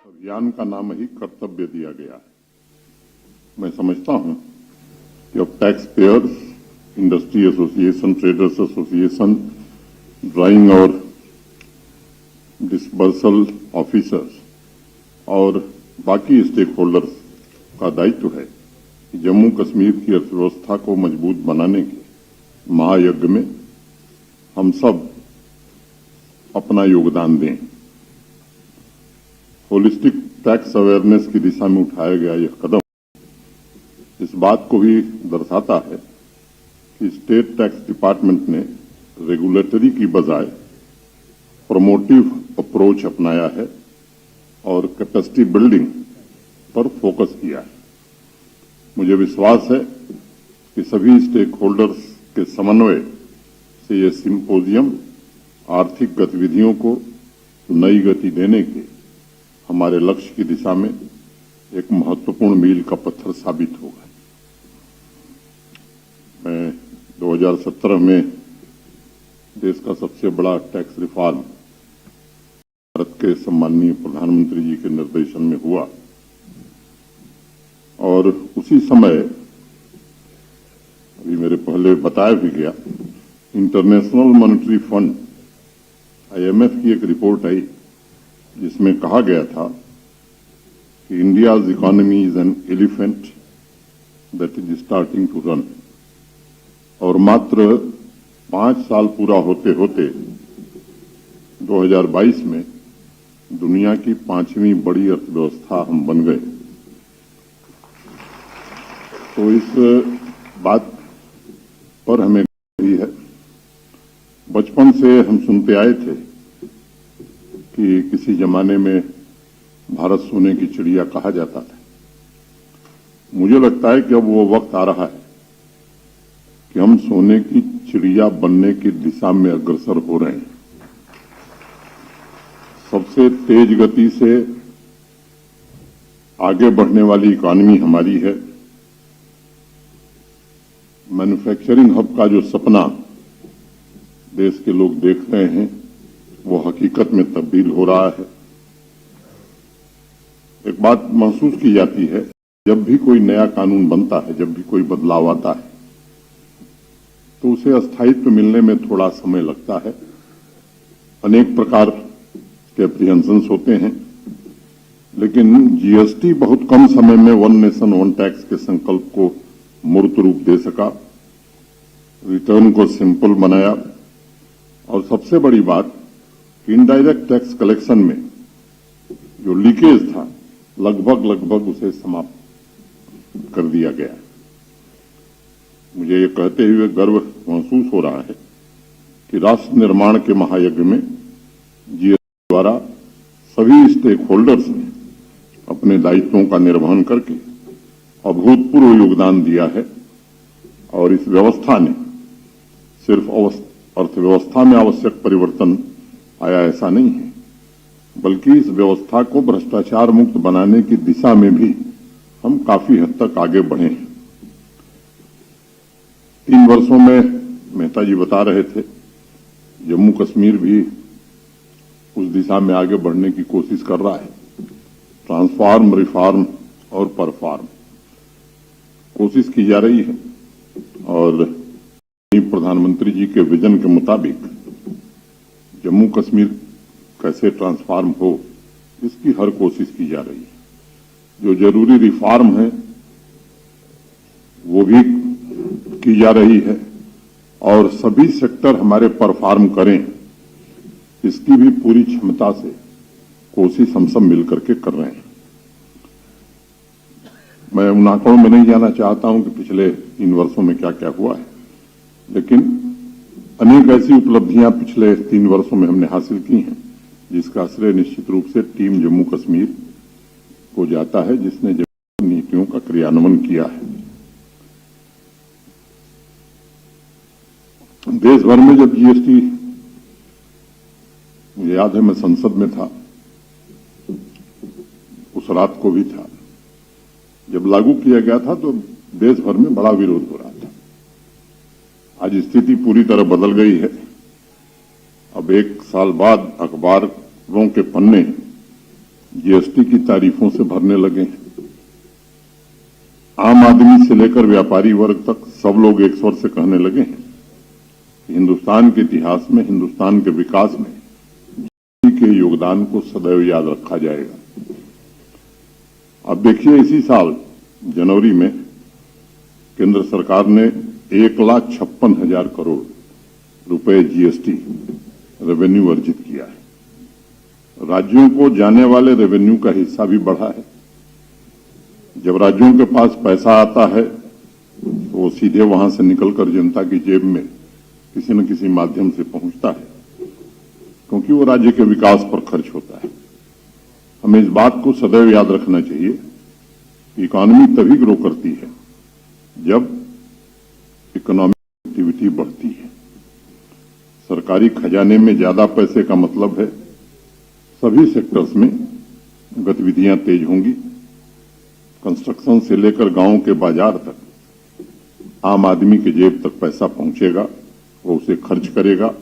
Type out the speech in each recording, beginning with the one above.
अभियान का नाम ही कर्तव्य दिया गया है। मैं समझता हूं कि अब tax payers, industry association, traders association, drawing और डिस्बर्सल ऑफिसर्स और बाकी स्टेक होल्डर्स का दायित्व है कि जम्मू कश्मीर की अर्थव्यवस्था को मजबूत बनाने के महायज्ञ में हम सब अपना योगदान दें। होलिस्टिक टैक्स अवेयरनेस की दिशा में उठाया गया यह कदम इस बात को भी दर्शाता है कि स्टेट टैक्स डिपार्टमेंट ने रेगुलेटरी की बजाय प्रमोटिव अप्रोच अपनाया है और कैपेसिटी बिल्डिंग पर फोकस किया है। मुझे विश्वास है कि सभी स्टेक होल्डर्स के समन्वय से यह सिंपोजियम आर्थिक गतिविधियों को नई गति देने के हमारे लक्ष्य की दिशा में एक महत्वपूर्ण मील का पत्थर साबित होगा। मैं 2017 में देश का सबसे बड़ा टैक्स रिफॉर्म भारत के सम्माननीय प्रधानमंत्री जी के निर्देशन में हुआ और उसी समय अभी मेरे पहले बताया भी गया, इंटरनेशनल मॉनेटरी फंड IMF की एक रिपोर्ट आई जिसमें कहा गया था कि India's economy is an elephant that is starting to run और मात्र 5 साल पूरा होते होते 2022 में दुनिया की 5वीं बड़ी अर्थव्यवस्था हम बन गए। तो इस बात पर हमें भी है। बचपन से हम सुनते आए थे कि किसी जमाने में भारत सोने की चिड़िया कहा जाता था। मुझे लगता है कि अब वो वक्त आ रहा है कि हम सोने की चिड़िया बनने की दिशा में अग्रसर हो रहे हैं। सबसे तेज गति से आगे बढ़ने वाली इकॉनमी हमारी है। मैन्युफैक्चरिंग हब का जो सपना देश के लोग देख रहे हैं वो हकीकत में तब्दील हो रहा है। एक बात महसूस की जाती है, जब भी कोई नया कानून बनता है, जब भी कोई बदलाव आता है तो उसे स्थायित्व मिलने में थोड़ा समय लगता है। अनेक प्रकार के एप्रीहेंशंस होते हैं, लेकिन जीएसटी बहुत कम समय में वन नेशन वन टैक्स के संकल्प को मूर्त रूप दे सका, रिटर्न को सिंपल बनाया और सबसे बड़ी बात इनडायरेक्ट टैक्स कलेक्शन में जो लीकेज था लगभग उसे समाप्त कर दिया गया। मुझे ये कहते हुए गर्व महसूस हो रहा है कि राष्ट्र निर्माण के महायज्ञ में जीएसटी द्वारा सभी स्टेक होल्डर्स ने अपने दायित्वों का निर्वहन करके अभूतपूर्व योगदान दिया है और इस व्यवस्था ने सिर्फ अर्थव्यवस्था में आवश्यक परिवर्तन आया ऐसा नहीं है, बल्कि इस व्यवस्था को भ्रष्टाचार मुक्त बनाने की दिशा में भी हम काफी हद तक आगे बढ़े हैं। 3 वर्षों में मेहता जी बता रहे थे, जम्मू कश्मीर भी उस दिशा में आगे बढ़ने की कोशिश कर रहा है। ट्रांसफॉर्म, रिफॉर्म और परफॉर्म कोशिश की जा रही है और प्रधानमंत्री जी के विजन के मुताबिक जम्मू कश्मीर कैसे ट्रांसफॉर्म हो, इसकी हर कोशिश की जा रही है। जो जरूरी रिफॉर्म है वो भी की जा रही है और सभी सेक्टर हमारे परफॉर्म करें, इसकी भी पूरी क्षमता से कोशिश हम सब मिलकर के कर रहे हैं। मैं उन आंकड़ों में नहीं जाना चाहता हूं कि पिछले 3 वर्षों में क्या क्या हुआ है, लेकिन अनेक ऐसी उपलब्धियां पिछले 3 वर्षों में हमने हासिल की हैं जिसका श्रेय निश्चित रूप से टीम जम्मू कश्मीर को जाता है, जिसने जम्मू नीतियों का क्रियान्वयन किया है। देश भर में जब जीएसटी, मुझे याद है मैं संसद में था, उस रात को भी था, जब लागू किया गया था तो देश भर में बड़ा विरोध हो रहा था। आज स्थिति पूरी तरह बदल गई है। अब 1 साल बाद अखबारों के पन्ने जीएसटी की तारीफों से भरने लगे हैं। आम आदमी से लेकर व्यापारी वर्ग तक सब लोग एक स्वर से कहने लगे हैं कि हिंदुस्तान के इतिहास में, हिंदुस्तान के विकास में जीएसटी के योगदान को सदैव याद रखा जाएगा। अब देखिए, इसी साल जनवरी में केंद्र सरकार ने 1,56,000 करोड़ रुपए जीएसटी रेवेन्यू अर्जित किया है। राज्यों को जाने वाले रेवेन्यू का हिस्सा भी बढ़ा है। जब राज्यों के पास पैसा आता है तो वो सीधे वहां से निकलकर जनता की जेब में किसी न किसी माध्यम से पहुंचता है, क्योंकि वो राज्य के विकास पर खर्च होता है। हमें इस बात को सदैव याद रखना चाहिए कि इकॉनमी तभी ग्रो करती है जब इकोनॉमिक एक्टिविटी बढ़ती है। सरकारी खजाने में ज्यादा पैसे का मतलब है सभी सेक्टर्स में गतिविधियां तेज होंगी। कंस्ट्रक्शन से लेकर गांव के बाजार तक आम आदमी के जेब तक पैसा पहुंचेगा, वो उसे खर्च करेगा।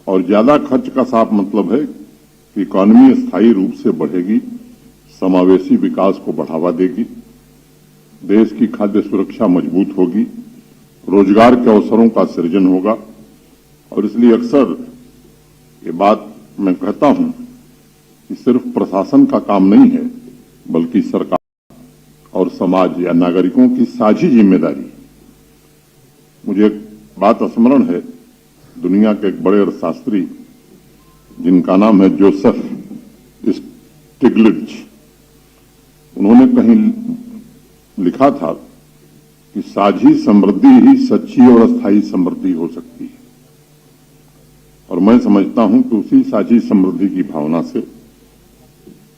और ज्यादा खर्च का साफ मतलब है कि इकॉनमी स्थायी रूप से बढ़ेगी, समावेशी विकास को बढ़ावा देगी, देश की खाद्य सुरक्षा मजबूत होगी, रोजगार के अवसरों का सृजन होगा। और इसलिए अक्सर ये बात मैं कहता हूं कि सिर्फ प्रशासन का काम नहीं है, बल्कि सरकार और समाज या नागरिकों की साझी जिम्मेदारी। मुझे एक बात स्मरण है, दुनिया के एक बड़े अर्थशास्त्री जिनका नाम है जोसेफ स्टिग्लिट्ज, उन्होंने कहीं लिखा था कि साझी समृद्धि ही सच्ची और अस्थायी समृद्धि हो सकती है। और मैं समझता हूं कि उसी साझी समृद्धि की भावना से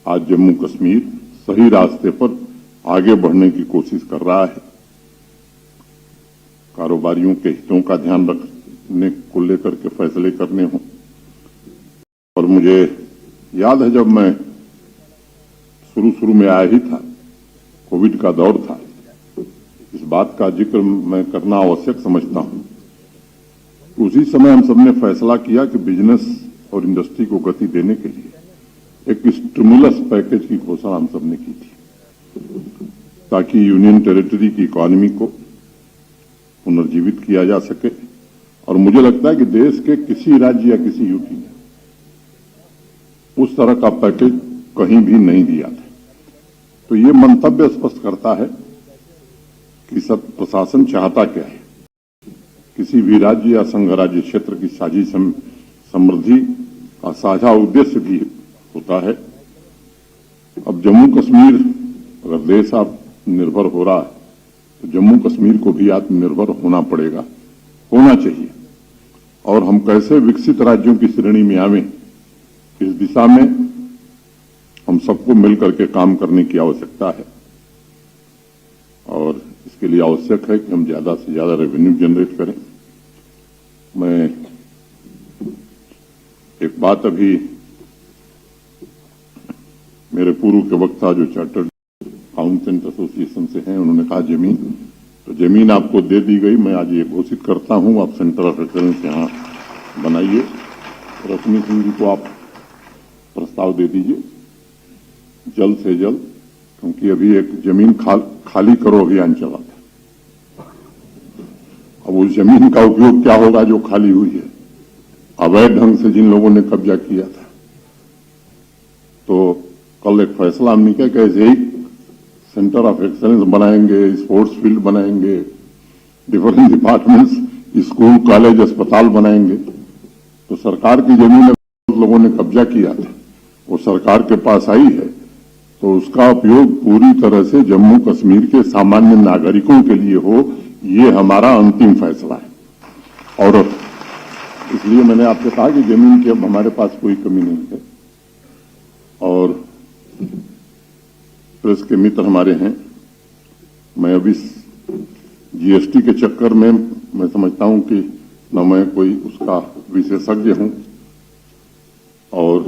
आज जम्मू कश्मीर सही रास्ते पर आगे बढ़ने की कोशिश कर रहा है। कारोबारियों के हितों का ध्यान रखने को लेकर के फैसले करने हों। और मुझे याद है, जब मैं शुरू में आया ही था, कोविड का दौर था, इस बात का जिक्र मैं करना आवश्यक समझता हूं। उसी समय हम सबने फैसला किया कि बिजनेस और इंडस्ट्री को गति देने के लिए एक स्टिमुलस पैकेज की घोषणा हम सबने की थी, ताकि यूनियन टेरिटरी की इकॉनमी को पुनर्जीवित किया जा सके। और मुझे लगता है कि देश के किसी राज्य या किसी यूटी ने उस तरह का पैकेज कहीं भी नहीं दिया था। तो ये मंतव्य स्पष्ट करता है कि सब प्रशासन चाहता क्या है। किसी भी राज्य या संघ राज्य क्षेत्र की साझी समृद्धि का साझा उद्देश्य भी होता है। अब जम्मू कश्मीर अगर देश आत्मनिर्भर हो रहा है तो जम्मू कश्मीर को भी आत्मनिर्भर होना पड़ेगा, होना चाहिए। और हम कैसे विकसित राज्यों की श्रेणी में आवें, इस दिशा में हम सबको मिलकर के काम करने की आवश्यकता है। और इसके लिए आवश्यक है कि हम ज्यादा से ज्यादा रेवेन्यू जनरेट करें। मैं एक बात, अभी मेरे पूर्व के वक्ता जो चार्टर्ड अकाउंटेंट एसोसिएशन से हैं, उन्होंने कहा जमीन, तो जमीन आपको दे दी गई। मैं आज ये घोषित करता हूं, आप सेंटर ऑफ एक्सेलेंस यहां बनाइए। रश्मि सिंह जी को आप प्रस्ताव दे दीजिए जल्द से जल्द, क्योंकि अभी एक जमीन खाली करो अभियान चला था। अब उस जमीन का उपयोग क्या होगा जो खाली हुई है, अवैध ढंग से जिन लोगों ने कब्जा किया था। तो कल एक फैसला हमने किया कि ऐसे ही सेंटर ऑफ एक्सेलेंस बनाएंगे, स्पोर्ट्स फील्ड बनाएंगे, डिफरेंट डिपार्टमेंट्स, स्कूल, कॉलेज, अस्पताल बनाएंगे। तो सरकार की जमीन लोगों ने कब्जा किया था, वो सरकार के पास आई है, तो उसका उपयोग पूरी तरह से जम्मू कश्मीर के सामान्य नागरिकों के लिए हो, ये हमारा अंतिम फैसला है। और इसलिए मैंने आपसे कहा कि जमीन की अब हमारे पास कोई कमी नहीं है। और प्रेस के मित्र हमारे हैं, मैं अभी जीएसटी के चक्कर में मैं समझता हूं कि न मैं कोई उसका विशेषज्ञ हूं, और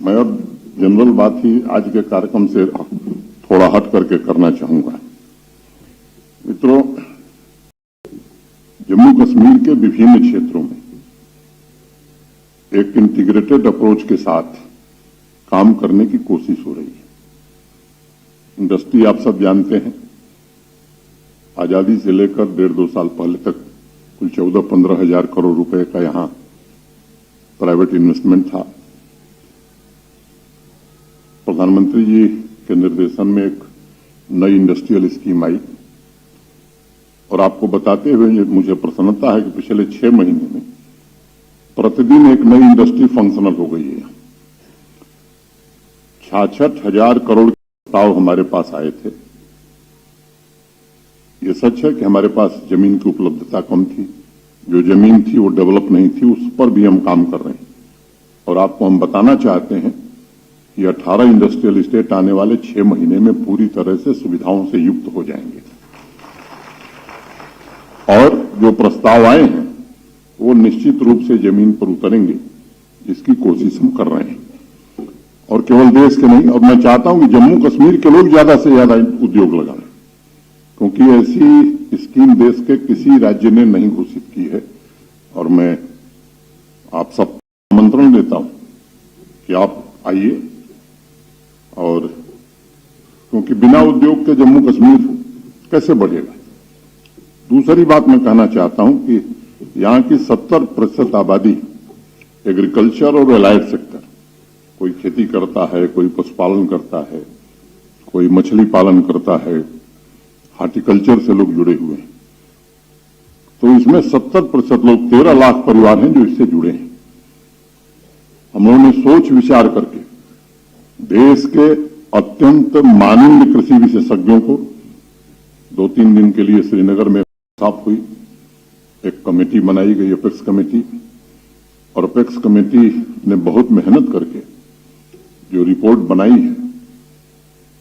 मैं अब जनरल बात ही आज के कार्यक्रम से थोड़ा हट करके करना चाहूंगा। मित्रों, जम्मू कश्मीर के विभिन्न क्षेत्रों में एक इंटीग्रेटेड अप्रोच के साथ काम करने की कोशिश हो रही है। इंडस्ट्री आप सब जानते हैं, आजादी से लेकर 1.5-2 साल पहले तक कुल 14-15 हजार करोड़ रुपए का यहां प्राइवेट इन्वेस्टमेंट था। प्रधानमंत्री जी के निर्देशन में एक नई इंडस्ट्रियल स्कीम आई और आपको बताते हुए मुझे प्रसन्नता है कि पिछले 6 महीने में प्रतिदिन एक नई इंडस्ट्री फंक्शनल हो गई है। 66,000 करोड़ के प्रस्ताव हमारे पास आए थे। ये सच है कि हमारे पास जमीन की उपलब्धता कम थी, जो जमीन थी वो डेवलप नहीं थी, उस पर भी हम काम कर रहे हैं। और आपको हम बताना चाहते हैं कि 18 इंडस्ट्रियल एस्टेट आने वाले 6 महीने में पूरी तरह से सुविधाओं से युक्त हो जाएंगे। और जो प्रस्ताव आए हैं वो निश्चित रूप से जमीन पर उतरेंगे, जिसकी कोशिश हम कर रहे हैं। और केवल देश के नहीं, और मैं चाहता हूं कि जम्मू कश्मीर के लोग ज्यादा से ज्यादा उद्योग लगाएं, क्योंकि ऐसी स्कीम देश के किसी राज्य ने नहीं घोषित की है। और मैं आप सब आमंत्रण देता हूं कि आप आइए, और क्योंकि बिना उद्योग के जम्मू कश्मीर कैसे बढ़ेगा। दूसरी बात मैं कहना चाहता हूं कि यहां की 70% आबादी एग्रीकल्चर और एलाइड सेक्टर, कोई खेती करता है, कोई पशुपालन करता है, कोई मछली पालन करता है, हार्टिकल्चर से लोग जुड़े हुए हैं। तो इसमें 70% लोग, 13 लाख परिवार हैं जो इससे जुड़े हैं। हम लोगों ने सोच विचार करके देश के अत्यंत माननीय कृषि विशेषज्ञों को 2-3 दिन के लिए श्रीनगर में साफ हुई, एक कमेटी बनाई गई, अपेक्स कमेटी। और अपेक्स कमेटी ने बहुत मेहनत करके जो रिपोर्ट बनाई है,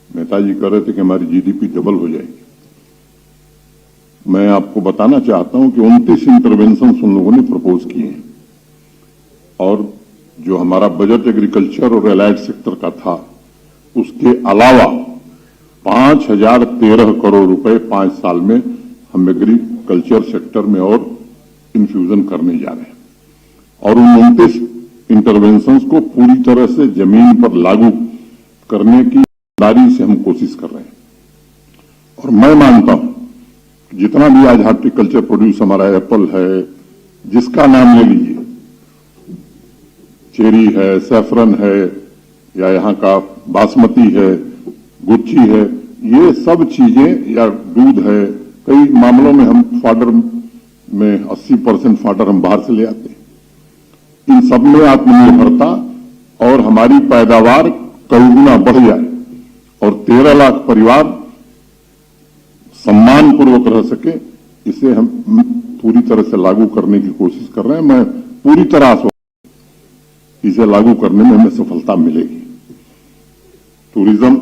नेताजी कह रहे थे कि हमारी जीडीपी डबल हो जाएगी। मैं आपको बताना चाहता हूं कि 29 इंटरवेंशन उन लोगों ने प्रपोज किए हैं। और जो हमारा बजट एग्रीकल्चर और एलाइड सेक्टर का था, उसके अलावा 5,013 करोड़ रुपए 5 साल में हम एग्रीकल्चर सेक्टर में और इन्फ्यूजन करने जा रहे हैं। और उन 29 इंटरवेंशंस को पूरी तरह से जमीन पर लागू करने की ईमानदारी से हम कोशिश कर रहे हैं। और मैं मानता हूं कि जितना भी आज हार्टिकल्चर प्रोड्यूस हमारा एप्पल है, जिसका नाम ले लीजिए, चेरी है, सैफरन है, या यहाँ का बासमती है, गुच्छी है, ये सब चीजें, या दूध है, कई मामलों में हम फाडर में 80% फाडर हम बाहर से ले आते हैं। इन सब में आत्मनिर्भरता और हमारी पैदावार कई गुना बढ़ जाए और 13 लाख परिवार सम्मानपूर्वक रह सके, इसे हम पूरी तरह से लागू करने की कोशिश कर रहे हैं। मैं पूरी तरह आश्वस्त, इसे लागू करने में हमें सफलता मिलेगी। टूरिज्म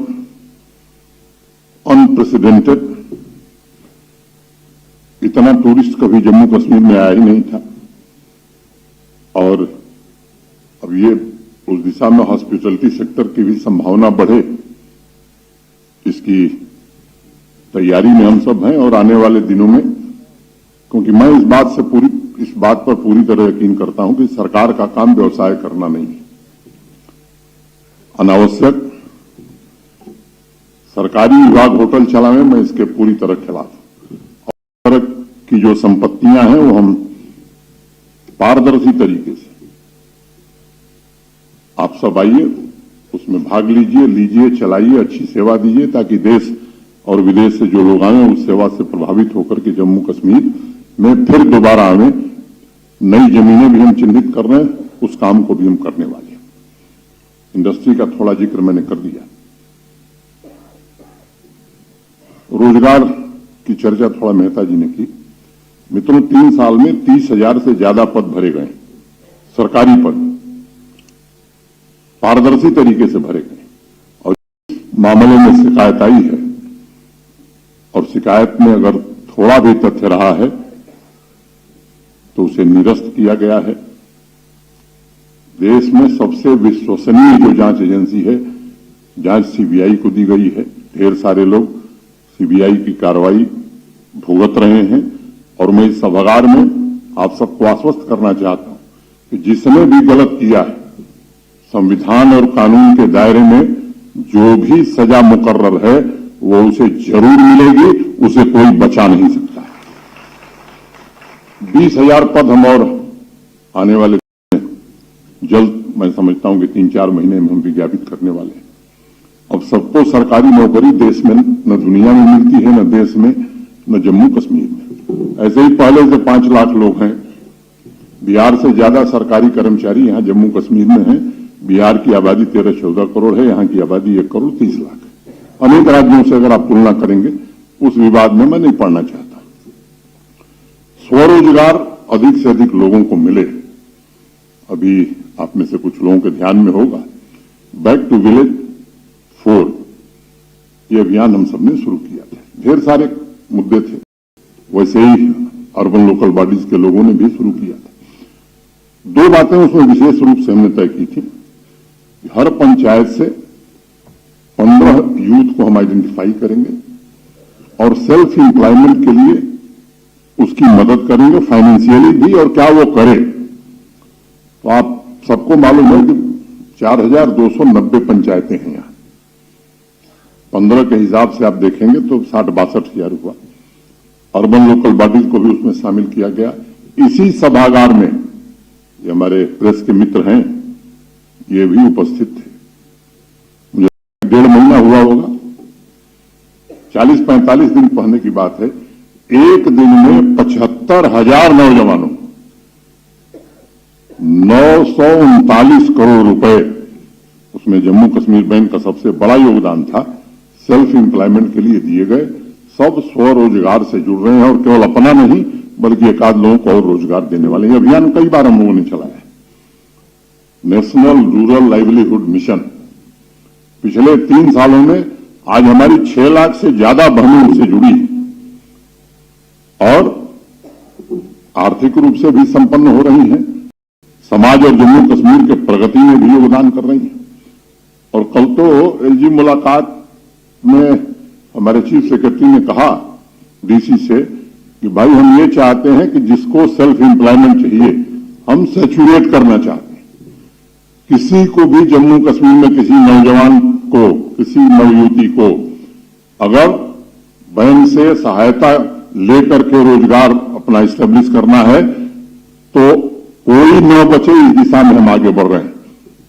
अनप्रेसिडेंटेड, इतना टूरिस्ट कभी जम्मू कश्मीर में आया ही नहीं था। और अब ये उस दिशा में हॉस्पिटलिटी सेक्टर की भी संभावना बढ़े, इसकी तैयारी में हम सब हैं। और आने वाले दिनों में, क्योंकि मैं इस बात पर पूरी तरह यकीन करता हूं कि सरकार का काम व्यवसाय करना नहीं है। अनावश्यक सरकारी विभाग होटल चलावे, मैं इसके पूरी तरह खिलाफ हूं। और की जो संपत्तियां हैं वो हम पारदर्शी तरीके से, आप सब आइए, उसमें भाग लीजिए, चलाइए, अच्छी सेवा दीजिए, ताकि देश और विदेश से जो लोग आए उस सेवा से प्रभावित होकर के जम्मू कश्मीर में फिर दोबारा आवे। नई जमीनें भी हम चिन्हित कर रहे हैं, उस काम को भी हम करने वाले हैं। इंडस्ट्री का थोड़ा जिक्र मैंने कर दिया। रोजगार की चर्चा थोड़ा मेहता जी ने की। मित्रों, 3 साल में 30,000 से ज्यादा पद भरे गए, सरकारी पद पारदर्शी तरीके से भरे गए। और इस मामले में शिकायत आई है, और शिकायत में अगर थोड़ा भी तथ्य रहा है तो उसे निरस्त किया गया है। देश में सबसे विश्वसनीय जो जांच एजेंसी है, जांच सीबीआई को दी गई है। ढेर सारे लोग सीबीआई की कार्रवाई भुगत रहे हैं। और मैं इस सभागार में आप सबको आश्वस्त करना चाहता हूं कि जिसने भी गलत किया है, संविधान और कानून के दायरे में जो भी सजा मुकर्रर है वो उसे जरूर मिलेगी, उसे कोई बचा नहीं सकता। 20,000 पद हम और आने वाले जल्द, मैं समझता हूं कि 3-4 महीने में हम विज्ञापित करने वाले हैं। अब सबको सरकारी नौकरी देश में न दुनिया में मिलती है, न देश में, न जम्मू कश्मीर में। ऐसे ही पहले से 5 लाख लोग हैं। बिहार से ज्यादा सरकारी कर्मचारी यहां जम्मू कश्मीर में हैं। बिहार की आबादी 13-14 करोड़ है, यहां की आबादी 1 करोड़ 30 लाख है। अनेक राज्यों से अगर आप तुलना करेंगे, उस विवाद में मैं नहीं पढ़ना चाहता। स्वरोजगार अधिक से अधिक लोगों को मिले। अभी आप में से कुछ लोगों के ध्यान में होगा, बैक टू विलेज 4 ये अभियान हम सबने शुरू किया था। ढेर सारे मुद्दे थे, वैसे ही अर्बन लोकल बॉडीज के लोगों ने भी शुरू किया था। 2 बातें उसमें विशेष रूप से हमने तय की थी। हर पंचायत से 15 यूथ को हम आइडेंटिफाई करेंगे और सेल्फ एम्प्लॉयमेंट के लिए उसकी मदद करेंगे, फाइनेंशियली भी, और क्या वो करे। तो आप सबको मालूम है कि 4,290 पंचायतें हैं यहां। 15 के हिसाब से आप देखेंगे तो 60-62 हजार हुआ। अर्बन लोकल बॉडीज को भी उसमें शामिल किया गया। इसी सभागार में ये हमारे प्रेस के मित्र हैं, ये भी उपस्थित थे। मुझे 1.5 महीना हुआ होगा, 40-45 दिन पहले की बात है। एक दिन में 75,000 नौजवानों 939 करोड़ रुपए, उसमें जम्मू कश्मीर बैंक का सबसे बड़ा योगदान था, सेल्फ एम्प्लॉयमेंट के लिए दिए गए। सब स्वरोजगार से जुड़ रहे हैं और केवल अपना नहीं बल्कि एक आध लोगों को और रोजगार देने वाले। ये अभियान कई बार हम लोगों ने चलाया है। नेशनल रूरल लाइवलीहुड मिशन पिछले 3 सालों में आज हमारी 6 लाख से ज्यादा बहनें उससे जुड़ी हैं और आर्थिक रूप से भी संपन्न हो रही हैं। समाज और जम्मू कश्मीर के प्रगति में भी योगदान कर रही हैं। और कल तो एलजी मुलाकात में हमारे चीफ सेक्रेटरी ने कहा डीसी से कि भाई हम ये चाहते हैं कि जिसको सेल्फ एम्प्लॉयमेंट चाहिए हम सैचुरेट करना चाहते हैं। किसी को भी जम्मू कश्मीर में किसी नौजवान को, किसी नवयुवती को अगर बैंक से सहायता लेकर के रोजगार अपना इस्टेब्लिश करना है तो कोई न बचे, इस दिशा में हम आगे बढ़ रहे हैं।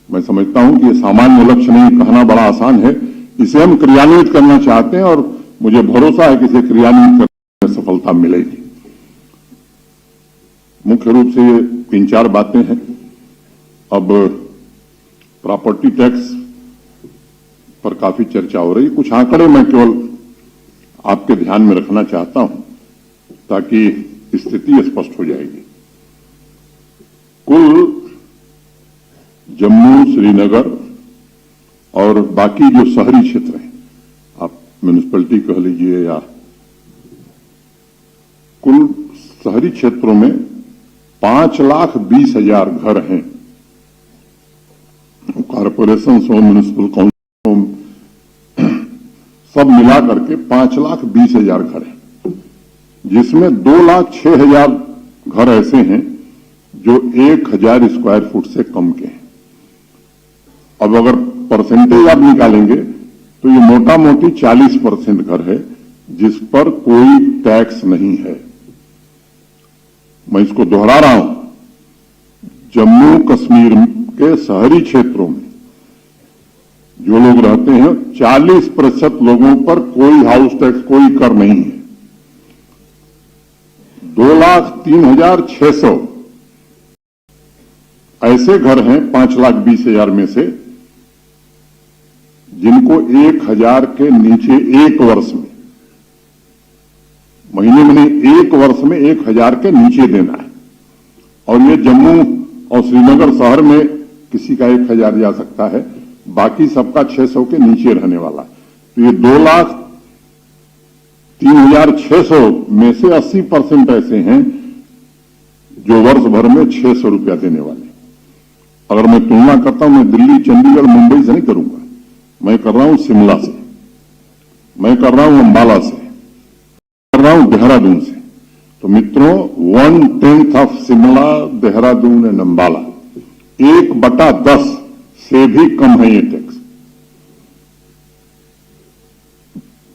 मैं समझता हूं कि ये सामान्य लक्ष्य नहीं, कहना बड़ा आसान है, इसे हम क्रियान्वित करना चाहते हैं और मुझे भरोसा है कि इसे क्रियान्वित करने में सफलता मिलेगी। मुख्य रूप से ये 3-4 बातें हैं। अब प्रॉपर्टी टैक्स पर काफी चर्चा हो रही है। कुछ आंकड़े मैं केवल आपके ध्यान में रखना चाहता हूं ताकि स्थिति स्पष्ट हो जाएगी। कुल जम्मू, श्रीनगर और बाकी जो शहरी क्षेत्र हैं, आप म्यूनिसिपैलिटी कह लीजिए, या कुल शहरी क्षेत्रों में 5,20,000 घर हैं। कॉरपोरेशन हो, म्यूनिसिपल काउंसिल हो, सब मिला करके 5,20,000 घर हैं, जिसमें 2,06,000 घर ऐसे हैं जो 1,000 स्क्वायर फुट से कम के हैं। अब अगर परसेंटेज आप निकालेंगे तो ये मोटा मोटी 40% घर है जिस पर कोई टैक्स नहीं है। मैं इसको दोहरा रहा हूं, जम्मू कश्मीर के शहरी क्षेत्रों में जो लोग रहते हैं 40% लोगों पर कोई हाउस टैक्स, कोई कर नहीं है। 2,03,600 ऐसे घर हैं 5,20,000 में से जिनको 1,000 के नीचे एक वर्ष में, महीने में नहीं, एक वर्ष में 1,000 के नीचे देना है। और ये जम्मू और श्रीनगर शहर में किसी का 1,000 जा सकता है, बाकी सबका 600 के नीचे रहने वाला है। तो ये 2,03,600 में से 80% ऐसे हैं जो वर्ष भर में 600 रुपया देने वाले। अगर मैं तुलना करता हूं, मैं दिल्ली, चंडीगढ़, मुंबई से नहीं करूंगा, मैं कर रहा हूं शिमला से, मैं कर रहा हूं अंबाला से, कर रहा हूं देहरादून से। तो मित्रों, 1/10 ऑफ शिमला, देहरादून एंड अंबाला, 1/10 से भी कम है ये टैक्स।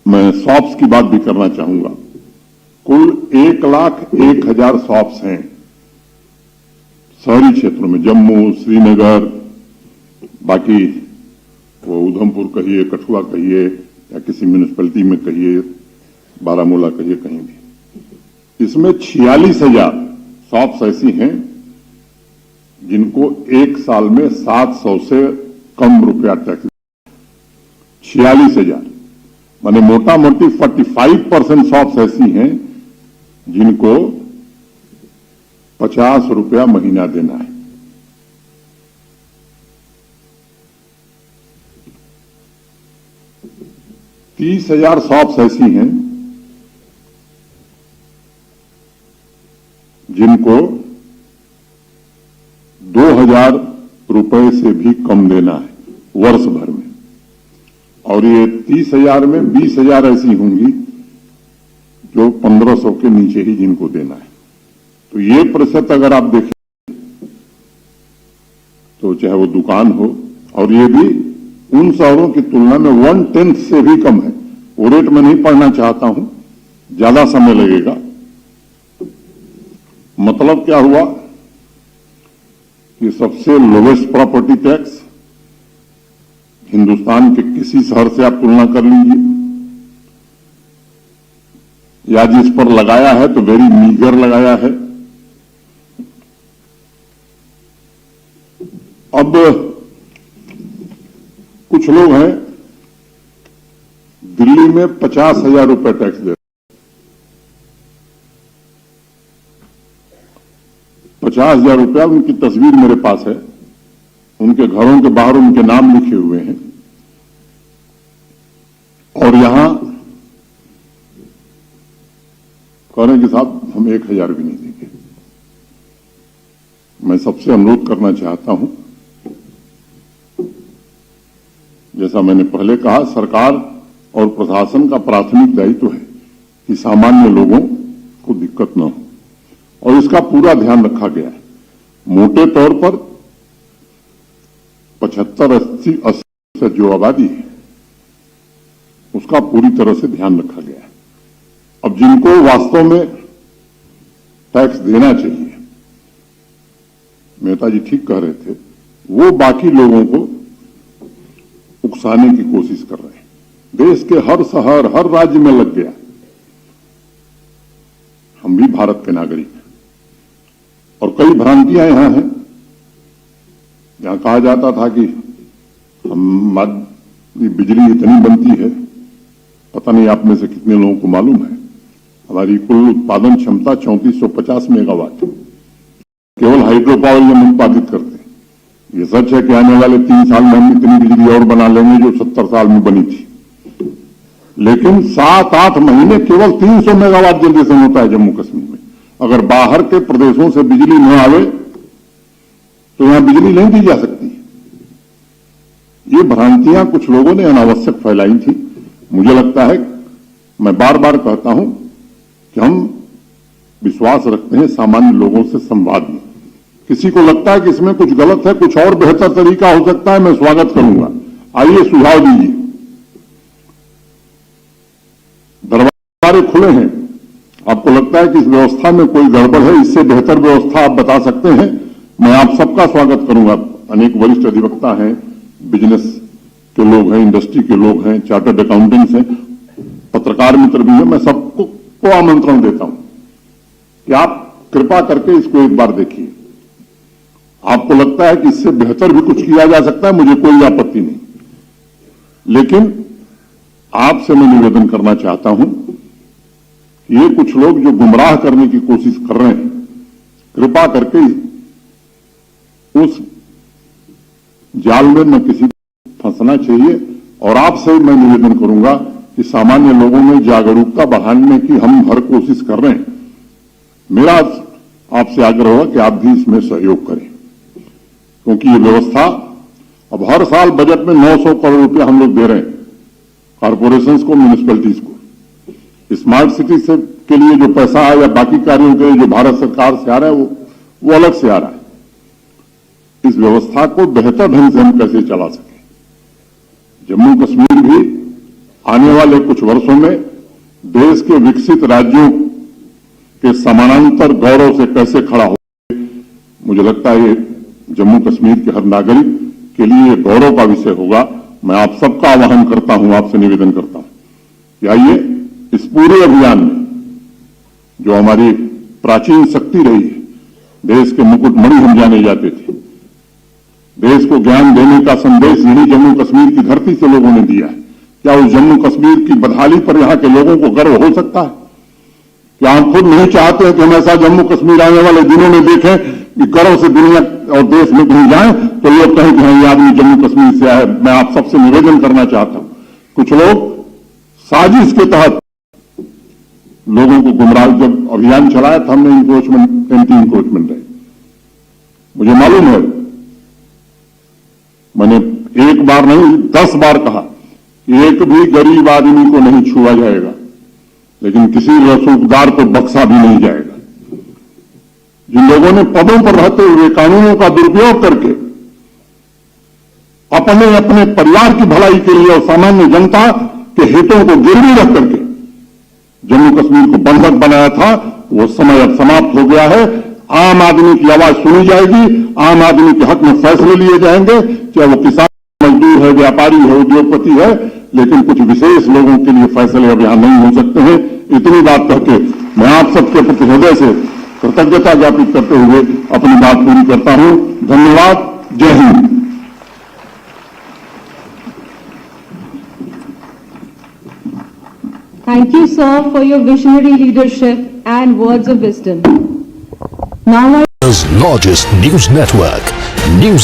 मैं शॉप्स की बात भी करना चाहूंगा। कुल 1,01,000 शॉप्स हैं शहरी क्षेत्रों में, जम्मू, श्रीनगर, बाकी वो उधमपुर कहिए, कठुआ कहिए, या किसी म्यूनिसिपैलिटी में कहिए, बारामूला कहिए, कहीं भी। इसमें 46,000 शॉप्स ऐसी हैं जिनको एक साल में 700 से कम रुपया टैक्स। 46,000 माने मोटा मोटी 45% शॉप्स ऐसी हैं जिनको 50 रुपया महीना देना है। तीस 30,000 शॉप्स ऐसी हैं जिनको 2,000 रुपए से भी कम देना है वर्ष भर में, और ये 30,000 में 20,000 ऐसी होंगी जो 1,500 के नीचे ही जिनको देना है। तो ये प्रतिशत अगर आप देखें तो चाहे वो दुकान हो, और ये भी उन शहरों की तुलना में 1/10 से भी कम है। वो रेट में नहीं पढ़ना चाहता हूं, ज्यादा समय लगेगा। मतलब क्या हुआ कि सबसे लोवेस्ट प्रॉपर्टी टैक्स हिंदुस्तान के किसी शहर से आप तुलना कर लीजिए, या जिस पर लगाया है तो वेरी मीगर लगाया है। अब कुछ लोग हैं दिल्ली में 50,000 रुपए टैक्स दे रहे हैं। 50,000 रुपया, उनकी तस्वीर मेरे पास है, उनके घरों के बाहर उनके नाम लिखे हुए हैं, और यहां कह रहे हैं कि साहब हम 1,000 भी नहीं देंगे। मैं सबसे अनुरोध करना चाहता हूं, जैसा मैंने पहले कहा, सरकार और प्रशासन का प्राथमिक दायित्व है कि सामान्य लोगों को दिक्कत न हो, और इसका पूरा ध्यान रखा गया है। मोटे तौर पर 75-80% जो आबादी है उसका पूरी तरह से ध्यान रखा गया है। अब जिनको वास्तव में टैक्स देना चाहिए, मेहता जी ठीक कह रहे थे, वो बाकी लोगों को उकसाने की कोशिश कर रहे हैं। देश के हर शहर, हर राज्य में लग गया। हम भी भारत के नागरिक हैं, और कई भ्रांतियां यहां हैं। जहां कहा जाता था कि हमारी बिजली इतनी बनती है, पता नहीं आप में से कितने लोगों को मालूम है, हमारी कुल उत्पादन क्षमता 3450 मेगावाट, केवल हाइड्रो पावर हम उत्पादित करते हैं। ये सच है कि आने वाले 3 साल में हम इतनी बिजली और बना लेंगे जो 70 साल में बनी थी, लेकिन 7-8 महीने केवल 300 मेगावाट जनरेशन होता है जम्मू कश्मीर में। अगर बाहर के प्रदेशों से बिजली न आवे तो यहां बिजली नहीं दी जा सकती। ये भ्रांतियां कुछ लोगों ने अनावश्यक फैलाई थी। मुझे लगता है, मैं बार बार कहता हूं कि हम विश्वास रखते हैं सामान्य लोगों से संवाद में। किसी को लगता है कि इसमें कुछ गलत है, कुछ और बेहतर तरीका हो सकता है, मैं स्वागत करूंगा। आइए सुझाव दीजिए, दरवाजे खुले हैं। आपको लगता है कि इस व्यवस्था में कोई गड़बड़ है, इससे बेहतर व्यवस्था आप बता सकते हैं, मैं आप सबका स्वागत करूंगा। अनेक वरिष्ठ अधिवक्ता हैं, बिजनेस के लोग हैं, इंडस्ट्री के लोग हैं, चार्टर्ड अकाउंटेंट्स हैं, पत्रकार मित्र भी हैं। मैं सबको आमंत्रण देता हूं कि आप कृपा करके इसको एक बार देखिए। आपको लगता है कि इससे बेहतर भी कुछ किया जा सकता है, मुझे कोई आपत्ति नहीं, लेकिन आपसे मैं निवेदन करना चाहता हूं कि ये कुछ लोग जो गुमराह करने की कोशिश कर रहे हैं, कृपा करके उस जाल में न किसी को फंसना चाहिए। और आपसे मैं निवेदन करूंगा कि सामान्य लोगों में जागरूकता बढ़ाने की हम हर कोशिश कर रहे हैं। मेरा आपसे आग्रह होगा कि आप भी इसमें सहयोग करें, क्योंकि ये व्यवस्था अब हर साल बजट में 900 करोड़ रुपया हम लोग दे रहे हैं कॉर्पोरेशंस को, म्यूनिसिपैलिटीज को। स्मार्ट सिटी से के लिए जो पैसा है या बाकी कार्यों के लिए जो भारत सरकार से आ रहा है वो अलग से आ रहा है। इस व्यवस्था को बेहतर ढंग से हम कैसे चला सकें। जम्मू कश्मीर भी आने वाले कुछ वर्षों में देश के विकसित राज्यों के समानांतर गौरव से कैसे खड़ा हो, मुझे लगता है ये जम्मू कश्मीर के हर नागरिक के लिए गौरव का विषय होगा। मैं आप सबका आह्वान करता हूं, आपसे निवेदन करता हूं कि आइए इस पूरे अभियान में जो हमारी प्राचीन शक्ति रही है, देश के मुकुटमणि हम जाने जाते थे, देश को ज्ञान देने का संदेश यही जम्मू कश्मीर की धरती से लोगों ने दिया है। क्या उस जम्मू कश्मीर की बदहाली पर यहां के लोगों को गर्व हो सकता है? क्या हम खुद नहीं चाहते हैं कि हम ऐसा जम्मू कश्मीर आने वाले दिनों में देखें कि गर्व से दुनिया और देश में कहीं जाए तो लोग कहें कि हाँ, ये आदमी जम्मू कश्मीर से आए। मैं आप सबसे निवेदन करना चाहता हूं, कुछ लोग साजिश के तहत लोगों को गुमराह, जब अभियान चलाया था हमने इंक्रोचमेंट, एंटी इंक्रोचमेंट है, मुझे मालूम है, मैंने एक बार नहीं 10 बार कहा कि एक भी गरीब आदमी को नहीं छुआ जाएगा, लेकिन किसी रसूखदार को बख्शा भी नहीं जाएगा। जिन लोगों ने पदों पर रहते हुए कानूनों का दुरुपयोग करके अपने अपने परिवार की भलाई के लिए और सामान्य जनता के हितों को गिरवी रख करके जम्मू कश्मीर को बंधक बनाया था, वो समय अब समाप्त हो गया है। आम आदमी की आवाज सुनी जाएगी, आम आदमी के हक में फैसले लिए जाएंगे, चाहे वो किसान, मजदूर है, व्यापारी है, उद्योगपति है, लेकिन कुछ विशेष लोगों के लिए फैसले अब यहां नहीं हो सकते हैं। इतनी बात करके मैं आप सबके प्रति हृदय से कृतज्ञता ज्ञापित करते हुए अपनी बात पूरी करता हूं। धन्यवाद। जय Hind. Thank you, sir, for your visionary leadership and words of wisdom. Now I Largest news network, News